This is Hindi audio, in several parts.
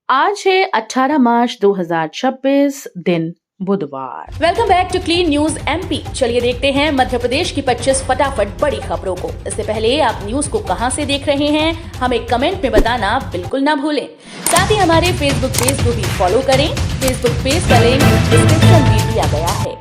आज है 18 मार्च 2026 दिन बुधवार। Welcome back to Clean News MP. चलिए देखते हैं मध्य प्रदेश की 25 फटाफट बड़ी खबरों को। इससे पहले आप न्यूज को कहां से देख रहे हैं हमें कमेंट में बताना बिल्कुल ना भूलें। साथ ही हमारे फेसबुक पेज को भी फॉलो करें। फेसबुक पेज का लिंक डिस्क्रिप्शन में दिया गया है।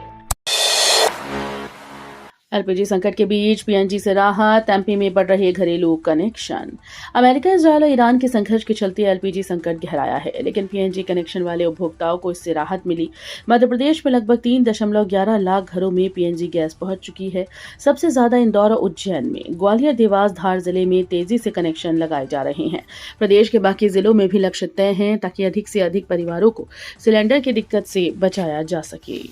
एलपीजी संकट के बीच पीएनजी से राहत, एमपी में बढ़ रहे घरेलू कनेक्शन। अमेरिका, इजरायल और ईरान के संघर्ष के चलते एलपीजी संकट गहराया है, लेकिन पीएनजी कनेक्शन वाले उपभोक्ताओं को इससे राहत मिली। मध्य प्रदेश में लगभग 3.11 लाख घरों में पीएनजी गैस पहुंच चुकी है। सबसे ज्यादा इंदौर और उज्जैन में, ग्वालियर, देवास, धार जिले में तेजी से कनेक्शन लगाए जा रहे हैं। प्रदेश के बाकी जिलों में भी लक्ष्य तय है ताकि अधिक से अधिक परिवारों को सिलेंडर की दिक्कत से बचाया जा सके।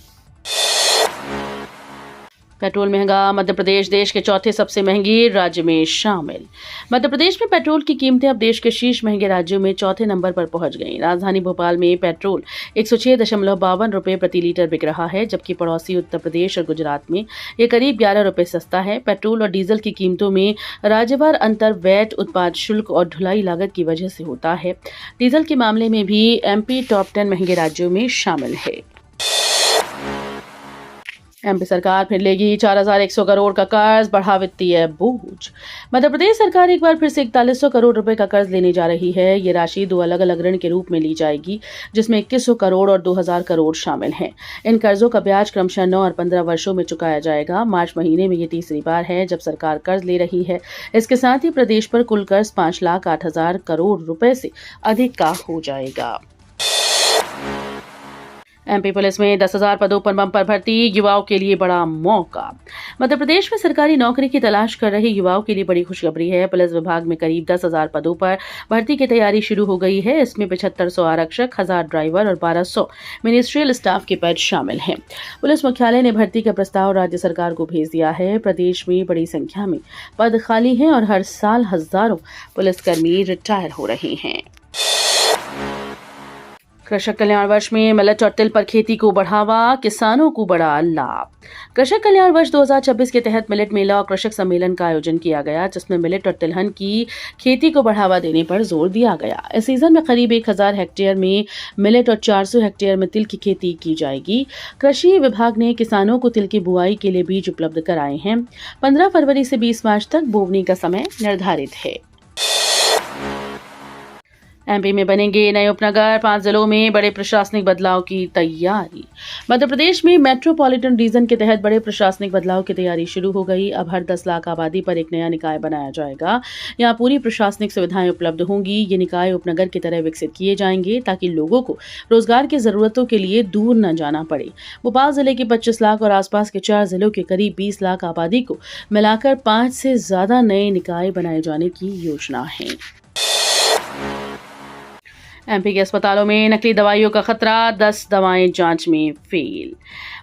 पेट्रोल महंगा, मध्य प्रदेश देश के चौथे सबसे महंगे राज्य में शामिल। मध्य प्रदेश में पेट्रोल की कीमतें अब देश के शीर्ष महंगे राज्यों में चौथे नंबर पर पहुंच गईं। राजधानी भोपाल में पेट्रोल 106.52 रुपए प्रति लीटर बिक रहा है, जबकि पड़ोसी उत्तर प्रदेश और गुजरात में ये करीब 11 रुपए सस्ता है। पेट्रोल और डीजल की कीमतों में राज्यवार अंतर वैट, उत्पाद शुल्क और ढुलाई लागत की वजह से होता है। डीजल के मामले में भी एमपी टॉप 10 महंगे राज्यों में शामिल है। एमपी सरकार फिर लेगी 4,100 करोड़ का कर्ज, बढ़ा वित्तीय बोझ। मध्य प्रदेश सरकार एक बार फिर से 4100 करोड़ रुपए का कर्ज लेने जा रही है। ये राशि दो अलग अलग ऋण के रूप में ली जाएगी, जिसमें 2100 करोड़ और 2000 करोड़ शामिल हैं। इन कर्जों का ब्याज क्रमशः 9 और 15 वर्षों में चुकाया जाएगा। मार्च महीने में ये तीसरी बार है जब सरकार कर्ज ले रही है। इसके साथ ही प्रदेश पर कुल कर्ज 5,08,000 करोड़ रुपए से अधिक का हो जाएगा। एमपी पुलिस में 10,000 पदों पर बम्पर भर्ती, युवाओं के लिए बड़ा मौका। मध्य प्रदेश में सरकारी नौकरी की तलाश कर रहे युवाओं के लिए बड़ी खुशखबरी है। पुलिस विभाग में करीब 10,000 पदों पर भर्ती की तैयारी शुरू हो गई है। इसमें 7500 आरक्षक, 1000 ड्राइवर और 1200 मिनिस्ट्रियल स्टाफ के पद शामिल हैं। पुलिस मुख्यालय ने भर्ती का प्रस्ताव राज्य सरकार को भेज दिया है। प्रदेश में बड़ी संख्या में पद खाली हैं और हर साल हजारों पुलिसकर्मी रिटायर हो रहे हैं। कृषक कल्याण वर्ष में मिलेट और तिल पर खेती को बढ़ावा, किसानों को बड़ा लाभ। कृषक कल्याण वर्ष 2026 के तहत मिलेट मेला और कृषक सम्मेलन का आयोजन किया गया, जिसमें मिलेट और तिलहन की खेती को बढ़ावा देने पर जोर दिया गया। इस सीजन में करीब 1000 हेक्टेयर में मिलेट और 400 हेक्टेयर में तिल की खेती की जाएगी। कृषि विभाग ने किसानों को तिल की बुआई के लिए बीज उपलब्ध कराए हैं। 15 फरवरी से 20 मार्च तक बोवनी का समय निर्धारित है। एमपी में बनेंगे नए उपनगर, 5 जिलों में बड़े प्रशासनिक बदलाव की तैयारी। मध्य प्रदेश में मेट्रोपॉलिटन रीजन के तहत बड़े प्रशासनिक बदलाव की तैयारी शुरू हो गई। अब हर 10 लाख आबादी पर एक नया निकाय बनाया जाएगा। यहाँ पूरी प्रशासनिक सुविधाएं उपलब्ध होंगी। ये निकाय उपनगर की तरह विकसित किए जाएंगे ताकि लोगों को रोजगार की जरूरतों के लिए दूर न जाना पड़े। भोपाल जिले के 25 लाख और आसपास के 4 जिलों के करीब 20 लाख आबादी को मिलाकर 5 से ज्यादा नए निकाय बनाए जाने की योजना है। एमपी के अस्पतालों में नकली दवाइयों का खतरा, 10 दवाएं जांच में फेल।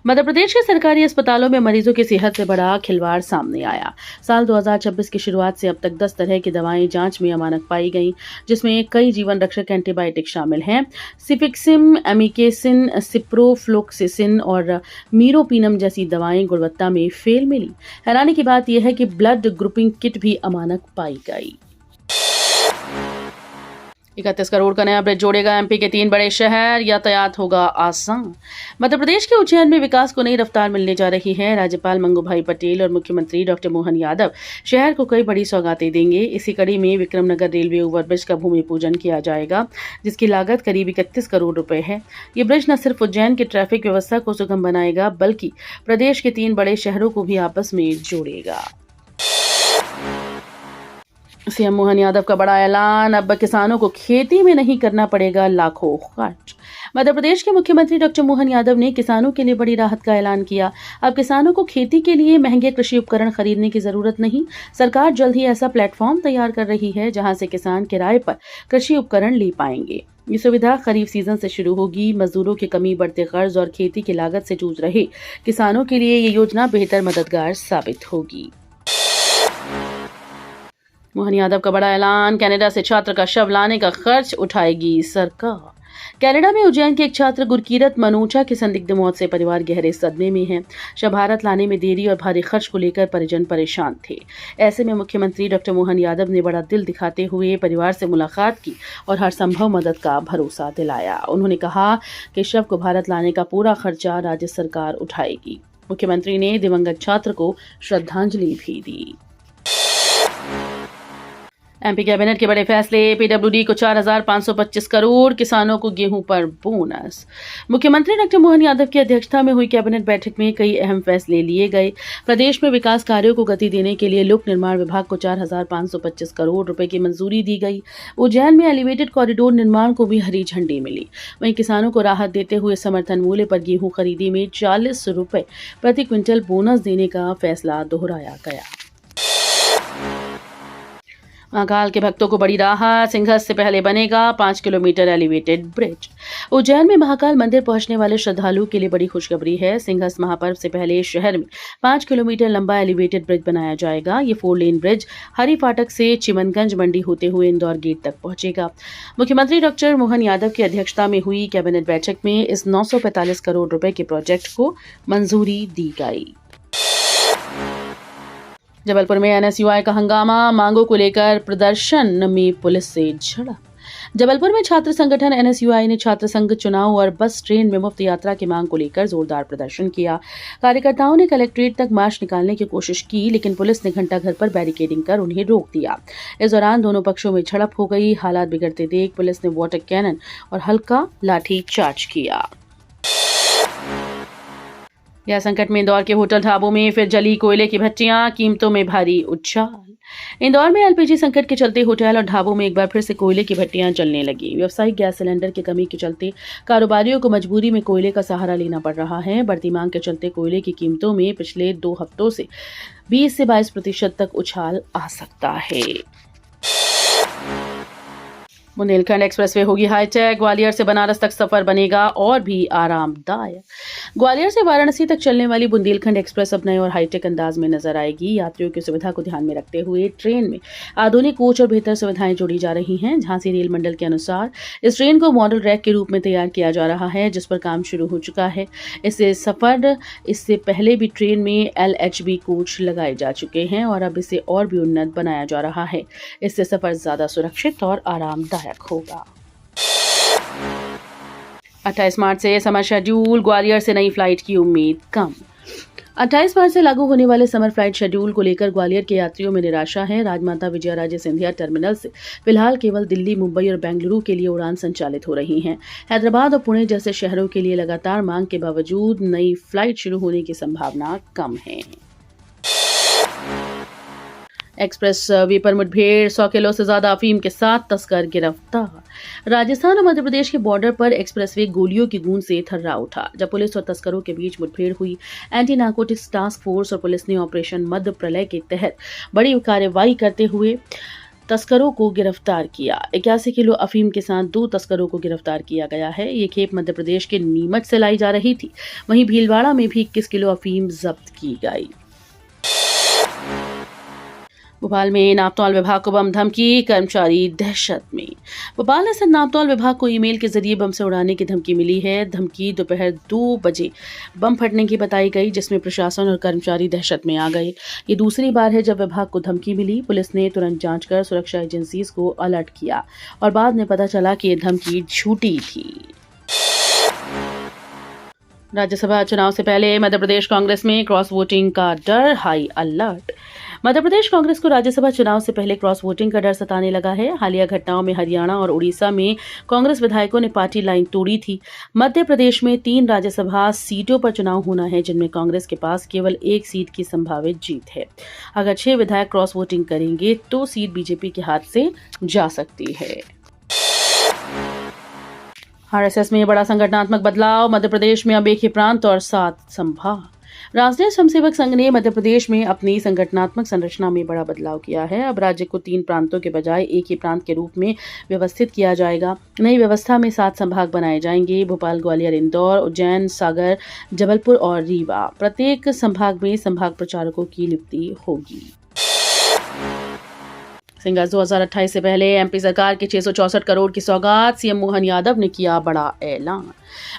मध्य प्रदेश के सरकारी अस्पतालों में मरीजों की सेहत से बड़ा खिलवाड़ सामने आया। साल 2026 की शुरुआत से अब तक 10 तरह की दवाएं जांच में अमानक पाई गईं, जिसमें कई जीवन रक्षक एंटीबायोटिक शामिल हैं। सिफिक्सिम, एमिकेसिन, सिप्रोफ्लोक्सिसिन और मीरोपिनम जैसी दवाएं गुणवत्ता में फेल मिली। हैरानी की बात यह है कि ब्लड ग्रुपिंग किट भी अमानक पाई गई। 31 करोड़ का नया ब्रिज जोड़ेगा एमपी के 3 बड़े शहर, यातायात होगा आसान। मध्य प्रदेश के उज्जैन में विकास को नई रफ्तार मिलने जा रही है। राज्यपाल मंगू भाई पटेल और मुख्यमंत्री डॉक्टर मोहन यादव शहर को कई बड़ी सौगातें देंगे। इसी कड़ी में विक्रमनगर रेलवे ओवरब्रिज का भूमि पूजन किया जाएगा, जिसकी लागत करीब 31 करोड़ रुपए है। ये ब्रिज न सिर्फ उज्जैन की ट्रैफिक व्यवस्था को सुगम बनाएगा, बल्कि प्रदेश के 3 बड़े शहरों को भी आपस में जोड़ेगा। सीएम मोहन यादव का बड़ा ऐलान, अब किसानों को खेती में नहीं करना पड़ेगा लाखों खर्च। मध्य प्रदेश के मुख्यमंत्री डॉक्टर मोहन यादव ने किसानों के लिए बड़ी राहत का ऐलान किया। अब किसानों को खेती के लिए महंगे कृषि उपकरण खरीदने की जरूरत नहीं। सरकार जल्द ही ऐसा प्लेटफॉर्म तैयार कर रही है जहां से किसान किराए पर कृषि उपकरण ले पाएंगे। ये सुविधा खरीफ सीजन से शुरू होगी। मजदूरों की कमी, बढ़ते कर्ज और खेती की लागत से जूझ रहे किसानों के लिए ये योजना बेहतर मददगार साबित होगी। मोहन यादव का बड़ा ऐलान, कनाडा से छात्र का शव लाने का खर्च उठाएगी सरकार। कनाडा में उज्जैन के एक छात्र गुरकीरत मनोचा की संदिग्ध मौत से परिवार गहरे सदमे में है। शव भारत लाने में देरी और भारी खर्च को लेकर परिजन परेशान थे। ऐसे में मुख्यमंत्री डॉक्टर मोहन यादव ने बड़ा दिल दिखाते हुए परिवार से मुलाकात की और हर संभव मदद का भरोसा दिलाया। उन्होंने कहा कि शव को भारत लाने का पूरा खर्चा राज्य सरकार उठाएगी। मुख्यमंत्री ने दिवंगत छात्र को श्रद्धांजलि भी दी। एमपी कैबिनेट के बड़े फैसले, पीडब्ल्यूडी को 4,525 करोड़, किसानों को गेहूं पर बोनस। मुख्यमंत्री डॉक्टर मोहन यादव की अध्यक्षता में हुई कैबिनेट बैठक में कई अहम फैसले लिए गए। प्रदेश में विकास कार्यों को गति देने के लिए लोक निर्माण विभाग को 4,525 करोड़ रुपए की मंजूरी दी गई। उज्जैन में एलिवेटेड कॉरिडोर निर्माण को भी हरी झंडी मिली। वहीं किसानों को राहत देते हुए समर्थन मूल्य पर गेहूं खरीदी में 40 रुपए प्रति क्विंटल बोनस देने का फैसला दोहराया गया। महाकाल के भक्तों को बड़ी राहत, सिंघस से पहले बनेगा 5 किलोमीटर एलिवेटेड ब्रिज। उज्जैन में महाकाल मंदिर पहुंचने वाले श्रद्धालुओं के लिए बड़ी खुशखबरी है। सिंघस महापर्व से पहले शहर में 5 किलोमीटर लंबा एलिवेटेड ब्रिज बनाया जाएगा। ये 4 लेन ब्रिज हरी फाटक से चिमनगंज मंडी होते हुए इंदौर गेट तक पहुंचेगा। मुख्यमंत्री डॉक्टर मोहन यादव की अध्यक्षता में हुई कैबिनेट बैठक में इस 945 करोड़ रुपए के प्रोजेक्ट को मंजूरी दी गई। जबलपुर में एनएसयूआई का हंगामा, मांगों को लेकर प्रदर्शन में पुलिस से झड़प। जबलपुर में छात्र संगठन एनएसयूआई ने छात्र संघ चुनाव और बस ट्रेन में मुफ्त यात्रा की मांग को लेकर जोरदार प्रदर्शन किया। कार्यकर्ताओं ने कलेक्ट्रेट तक मार्च निकालने की कोशिश की, लेकिन पुलिस ने घंटा घर पर बैरिकेडिंग कर उन्हें रोक दिया। इस दौरान दोनों पक्षों में झड़प हो गई। हालात बिगड़ते देख पुलिस ने वाटर कैनन और हल्का लाठी चार्ज किया। यह संकट में इंदौर के होटल ढाबों में फिर जली कोयले की भट्टियां, कीमतों में भारी उछाल। इंदौर में एलपीजी संकट के चलते होटल और ढाबों में एक बार फिर से कोयले की भट्टियां जलने लगी। व्यावसायिक गैस सिलेंडर की कमी के चलते कारोबारियों को मजबूरी में कोयले का सहारा लेना पड़ रहा है। बढ़ती मांग के चलते कोयले की कीमतों में पिछले 2 हफ्तों से 20 से 22% तक उछाल आ सकता है। बुंदेलखंड एक्सप्रेसवे होगी हाईटेक, ग्वालियर से बनारस तक सफर बनेगा और भी आरामदायक। ग्वालियर से वाराणसी तक चलने वाली बुंदेलखंड एक्सप्रेस अब नए और हाईटेक अंदाज में नजर आएगी। यात्रियों की सुविधा को ध्यान में रखते हुए ट्रेन में आधुनिक कोच और बेहतर सुविधाएं जोड़ी जा रही हैं। झांसी रेल मंडल के अनुसार इस ट्रेन को मॉडल रैक के रूप में तैयार किया जा रहा है, जिस पर काम शुरू हो चुका है। इससे पहले भी ट्रेन में LHB कोच लगाए जा चुके हैं और अब इसे और भी उन्नत बनाया जा रहा है। इससे सफर ज्यादा सुरक्षित और आरामदायक होगा। 28 मार्च से समर शेड्यूल, ग्वालियर से नई फ्लाइट की उम्मीद कम। 28 मार्च से लागू होने वाले समर फ्लाइट शेड्यूल को लेकर ग्वालियर के यात्रियों में निराशा है। राजमाता विजयाराजे सिंधिया टर्मिनल से फिलहाल केवल दिल्ली, मुंबई और बेंगलुरु के लिए उड़ान संचालित हो रही हैं। हैदराबाद और पुणे जैसे शहरों के लिए लगातार मांग के बावजूद नई फ्लाइट शुरू होने की संभावना कम है। एक्सप्रेस वे पर मुठभेड़, 100 किलो से ज्यादा अफीम के साथ तस्कर गिरफ्तार। राजस्थान और मध्य प्रदेश के बॉर्डर पर एक्सप्रेसवे गोलियों की गूंज से थर्रा उठा। जब पुलिस और तस्करों के बीच मुठभेड़ हुई, एंटी नारकोटिक्स टास्क फोर्स और पुलिस ने ऑपरेशन मध्य प्रलय के तहत बड़ी कार्रवाई करते हुए तस्करों को गिरफ्तार किया। 81 किलो अफीम के साथ 2 तस्करों को गिरफ्तार किया गया है। ये खेप मध्य प्रदेश के नीमच से लाई जा रही थी। वहीं भीलवाड़ा में भी 21 किलो अफीम जब्त की गई। भोपाल में नापतौल विभाग को बम धमकी, कर्मचारी दहशत में। भोपाल स्थित नापतौल विभाग को ईमेल के जरिए बम से उड़ाने की धमकी मिली है। धमकी दोपहर 2 बजे बम फटने की बताई गई, जिसमें प्रशासन और कर्मचारी दहशत में आ गए। ये दूसरी बार है जब विभाग को धमकी मिली। पुलिस ने तुरंत जांच कर सुरक्षा एजेंसीज को अलर्ट किया और बाद में पता चला कि ये धमकी झूठी थी। राज्यसभा चुनाव से पहले मध्य प्रदेश कांग्रेस में क्रॉस वोटिंग का डर, हाई अलर्ट। मध्य प्रदेश कांग्रेस को राज्यसभा चुनाव से पहले क्रॉस वोटिंग का डर सताने लगा है। हालिया घटनाओं में हरियाणा और उड़ीसा में कांग्रेस विधायकों ने पार्टी लाइन तोड़ी थी। मध्य प्रदेश में 3 राज्यसभा सीटों पर चुनाव होना है, जिनमें कांग्रेस के पास केवल 1 सीट की संभावित जीत है। अगर 6 विधायक क्रॉस वोटिंग करेंगे तो सीट बीजेपी के हाथ से जा सकती है। आरएसएस में बड़ा संगठनात्मक बदलाव, मध्य प्रदेश में अब 1 ही प्रांत और 7 संभाग। राष्ट्रीय स्वयंसेवक संघ ने मध्य प्रदेश में अपनी संगठनात्मक संरचना में बड़ा बदलाव किया है। अब राज्य को 3 प्रांतों के बजाय 1 ही प्रांत के रूप में व्यवस्थित किया जाएगा। नई व्यवस्था में 7 संभाग बनाए जाएंगे: भोपाल, ग्वालियर, इंदौर, उज्जैन, सागर, जबलपुर और रीवा। प्रत्येक संभाग में संभाग प्रचारकों की नियुक्ति होगी। सिंगर्स 2028 से पहले एमपी सरकार के 664 करोड़ की सौगात, सीएम मोहन यादव ने किया बड़ा ऐलान।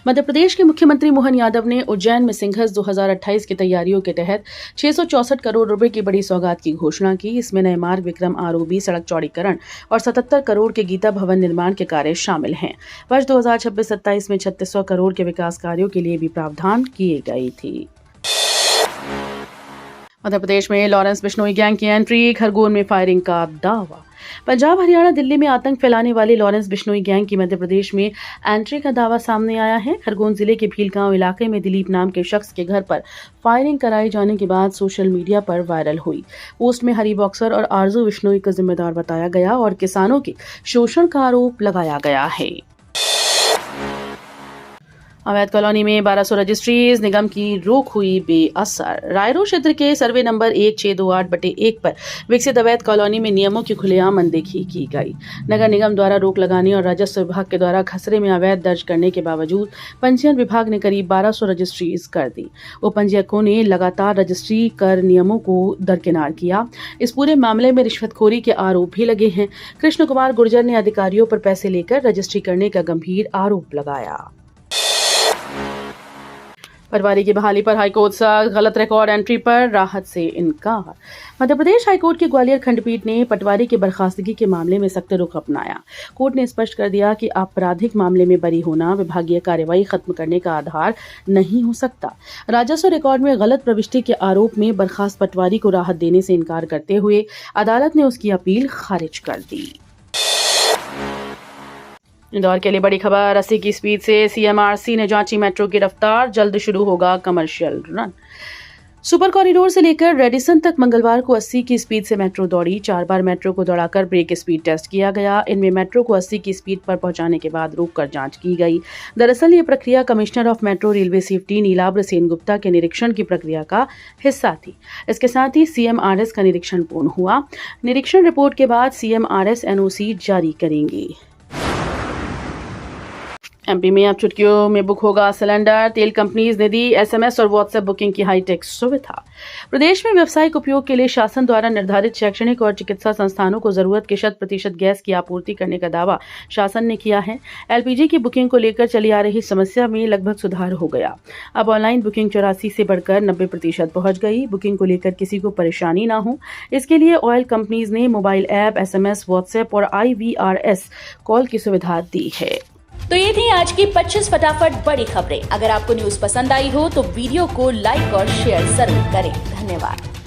मध्य प्रदेश के मुख्यमंत्री मोहन यादव ने उज्जैन में सिंघर्स 2028 की तैयारियों के तहत 664 करोड़ रुपए की बड़ी सौगात की घोषणा की। इसमें नए मार्ग, विक्रम आरओबी, सड़क चौड़ीकरण और 77 करोड़ के गीता भवन निर्माण के कार्य शामिल हैं। वर्ष 2026-27 में 3600 करोड़ के विकास कार्यों के लिए भी प्रावधान किए गए थे। मध्य प्रदेश में लॉरेंस बिश्नोई गैंग की एंट्री, खरगोन में फायरिंग का दावा। पंजाब, हरियाणा, दिल्ली में आतंक फैलाने वाले लॉरेंस बिश्नोई गैंग की मध्य प्रदेश में एंट्री का दावा सामने आया है। खरगोन जिले के भीलगांव इलाके में दिलीप नाम के शख्स के घर पर फायरिंग कराए जाने के बाद सोशल मीडिया पर वायरल हुई पोस्ट में हरी बॉक्सर और आरजू बिश्नोई को जिम्मेदार बताया गया और किसानों के शोषण का आरोप लगाया गया है। अवैध कॉलोनी में 1200 रजिस्ट्रीज, निगम की रोक हुई बेअसर। रायरो क्षेत्र के सर्वे नंबर 1628/1 पर विकसित अवैध कॉलोनी में नियमों की खुलेआम अनदेखी की गई। नगर निगम द्वारा रोक लगाने और राजस्व विभाग के द्वारा खसरे में अवैध दर्ज करने के बावजूद पंजीयन विभाग ने करीब 1200 रजिस्ट्रीज कर दी। उपपंजीयकों ने लगातार रजिस्ट्री कर नियमों को दरकिनार किया। इस पूरे मामले में रिश्वतखोरी के आरोप भी लगे हैं। कृष्ण कुमार गुर्जर ने अधिकारियों पर पैसे लेकर रजिस्ट्री करने का गंभीर आरोप लगाया। पटवारी की बहाली पर हाईकोर्ट से गलत रिकॉर्ड एंट्री पर राहत से इनकार। मध्य प्रदेश हाईकोर्ट की ग्वालियर खंडपीठ ने पटवारी की बर्खास्तगी के मामले में सख्त रुख अपनाया। कोर्ट ने स्पष्ट कर दिया कि आपराधिक मामले में बरी होना विभागीय कार्रवाई खत्म करने का आधार नहीं हो सकता। राजस्व रिकॉर्ड में गलत प्रविष्टि के आरोप में बर्खास्त पटवारी को राहत देने से इनकार करते हुए अदालत ने उसकी अपील खारिज कर दी। इंदौर के लिए बड़ी खबर, 80 की स्पीड से सीएमआरसी ने जांची मेट्रो की रफ्तार, जल्द शुरू होगा कमर्शियल रन। सुपर कॉरिडोर से लेकर रेडिसन तक मंगलवार को 80 की स्पीड से मेट्रो दौड़ी। 4 बार मेट्रो को दौड़ाकर ब्रेक स्पीड टेस्ट किया गया। इनमें मेट्रो को 80 की स्पीड पर पहुंचाने के बाद रोककर जांच की गई। दरअसल ये प्रक्रिया commissioner of metro railway safety Nilabra Sengupta के निरीक्षण की प्रक्रिया का हिस्सा थी। इसके साथ ही सीएमआरएस का निरीक्षण पूर्ण हुआ। निरीक्षण रिपोर्ट के बाद सीएमआरएस एनओसी जारी करेंगे। एमपी में अब चुटकियों में बुक होगा सिलेंडर। तेल कंपनीज ने दी एसएमएस और व्हाट्सएप बुकिंग की हाईटेक सुविधा। प्रदेश में व्यावसायिक उपयोग के लिए शासन द्वारा निर्धारित शैक्षणिक और चिकित्सा संस्थानों को जरूरत के 100% गैस की आपूर्ति करने का दावा शासन ने किया है। एलपीजी की बुकिंग को लेकर चली आ रही समस्या में लगभग सुधार हो गया। अब ऑनलाइन बुकिंग 84 से बढ़कर 90% पहुंच गई। बुकिंग को लेकर किसी को परेशानी ना हो, इसके लिए ऑयल कंपनीज ने मोबाइल ऐप, एसएमएस, व्हाट्सएप और IVRS कॉल की सुविधा दी है। तो ये थी आज की 25 फटाफट बड़ी खबरें। अगर आपको न्यूज पसंद आई हो तो वीडियो को लाइक और शेयर जरूर करें। धन्यवाद।